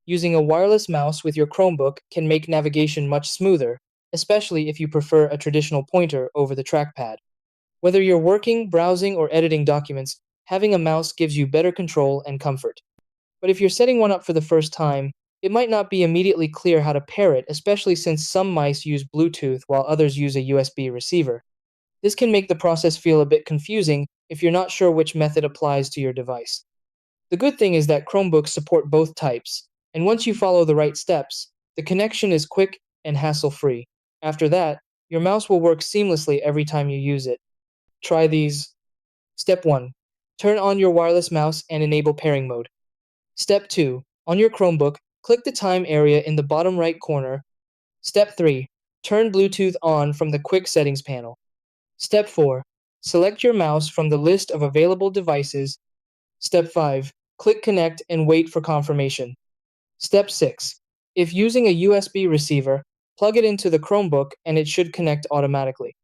Using a wireless mouse with your Chromebook can make navigation much smoother, especially if you prefer a traditional pointer over the trackpad. Whether you're working, browsing, or editing documents, having a mouse gives you better control and comfort. But if you're setting one up for the first time, it might not be immediately clear how to pair it, especially since some mice use Bluetooth while others use a USB receiver. This can make the process feel a bit confusing if you're not sure which method applies to your device. The good thing is that Chromebooks support both types, and once you follow the right steps, the connection is quick and hassle-free. After that, your mouse will work seamlessly every time you use it. Try these. Step 1. Turn on your wireless mouse and enable pairing mode. Step 2. On your Chromebook, click the time area in the bottom right corner. Step 3. Turn Bluetooth on from the quick settings panel. Step 4. Select your mouse from the list of available devices. Step 5. Click connect and wait for confirmation. Step 6. If using a USB receiver, plug it into the Chromebook and it should connect automatically.